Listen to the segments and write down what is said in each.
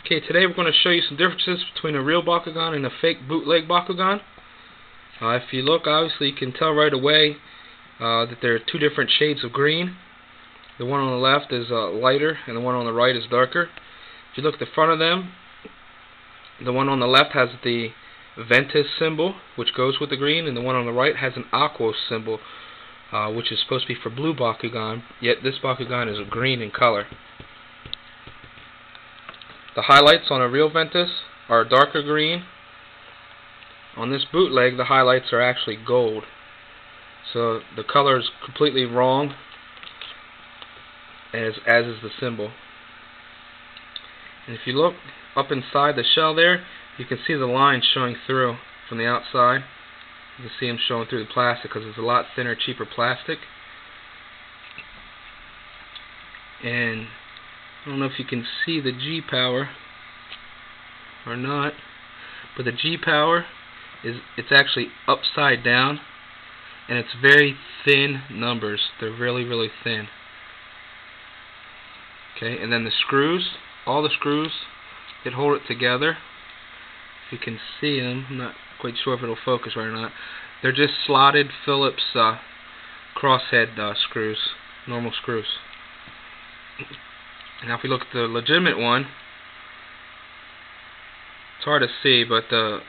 Okay, today we're going to show you some differences between a real Bakugan and a fake bootleg Bakugan. If you look, obviously you can tell right away that there are two different shades of green. The one on the left is lighter and the one on the right is darker. If you look at the front of them, the one on the left has the Ventus symbol, which goes with the green, and the one on the right has an Aquos symbol, which is supposed to be for blue Bakugan, yet this Bakugan is green in color. The highlights on a real Ventus are darker green. On this bootleg, the highlights are actually gold. So the color is completely wrong, as is the symbol. And if you look up inside the shell there, you can see the lines showing through from the outside. You can see them showing through the plastic because it's a lot thinner, cheaper plastic. And I don't know if you can see the G power or not, but the G power it's actually upside down, and it's very thin numbers. They're really thin. Okay, and then the screws, all the screws that hold it together, if you can see them, I'm not quite sure if it'll focus right or not. They're just slotted Phillips crosshead screws, normal screws. Now if we look at the legitimate one, it's hard to see, but the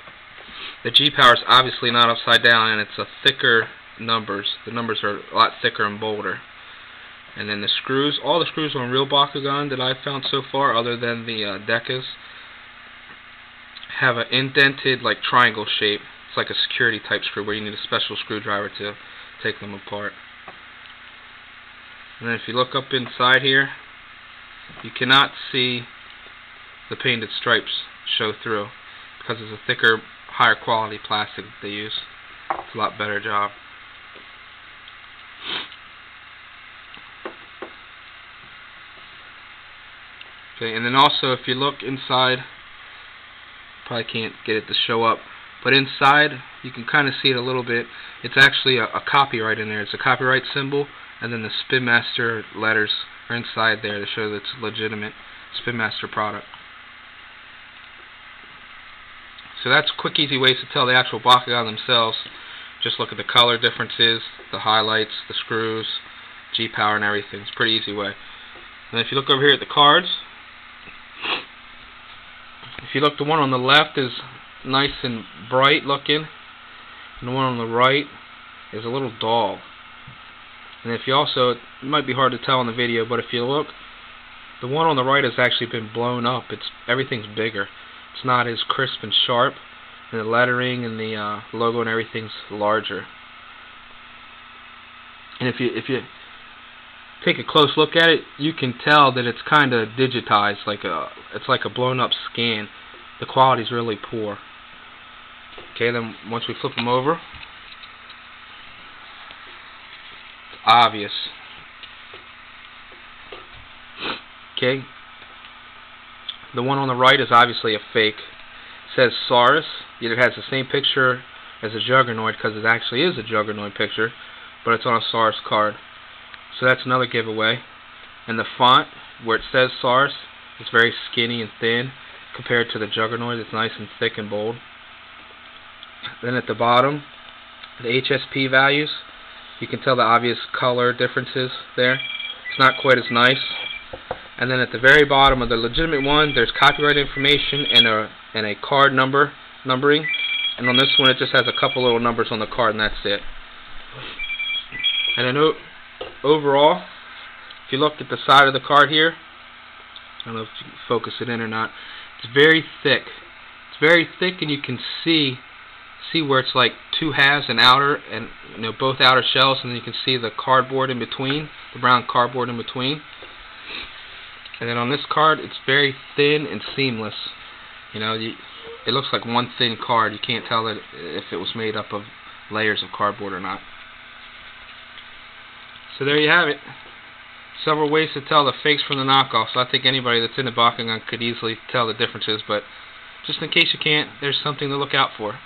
G power is obviously not upside down, and it's a thicker numbers. The numbers are a lot thicker and bolder. And then the screws, all the screws on real Bakugan that I've found so far, other than the Dekas, have an indented like triangle shape. It's like a security type screw where you need a special screwdriver to take them apart. And then if you look up inside here, you cannot see the painted stripes show through because it's a thicker, higher quality plastic that they use. It's a lot better job. Okay, and then also if you look inside, probably can't get it to show up, but inside you can kind of see it a little bit. It's actually a copyright in there. It's a copyright symbol, and then the Spin Master letters are inside there to show that it's a legitimate Spin Master product. So that's quick, easy ways to tell the actual Bakugan themselves. Just look at the color differences, the highlights, the screws, G power, and everything. It's a pretty easy way. And if you look over here at the cards, if you look, the one on the left is nice and bright looking, and the one on the right is a little dull. And if you also, it might be hard to tell in the video, but if you look, the one on the right has actually been blown up. Everything's bigger. It's not as crisp and sharp, and the lettering and the logo and everything's larger. And if you take a close look at it, you can tell that it's kind of digitized, it's like a blown up scan. The quality's really poor. Okay, then once we flip them over, it's obvious. Okay, the one on the right is obviously a fake. It says Saurus. It has the same picture as a Juggernaut because it actually is a Juggernaut picture, but it's on a Saurus card. So that's another giveaway. And the font where it says Saurus is very skinny and thin compared to the Juggernaut. It's nice and thick and bold. Then at the bottom, the HSP values, you can tell the obvious color differences there. It's not quite as nice. And then at the very bottom of the legitimate one, there's copyright information and a card numbering. And on this one, it just has a couple little numbers on the card, and that's it. And then overall, if you look at the side of the card here, I don't know if you can focus it in or not, it's very thick. It's very thick, and you can see where it's like two halves, an outer and both outer shells, and then you can see the cardboard in between, the brown cardboard in between. And then on this card, it's very thin and seamless. It looks like one thin card. You can't tell that if it was made up of layers of cardboard or not. So there you have it. Several ways to tell the fakes from the knockoffs. So I think anybody that's into Bakugan could easily tell the differences, but just in case you can't, there's something to look out for.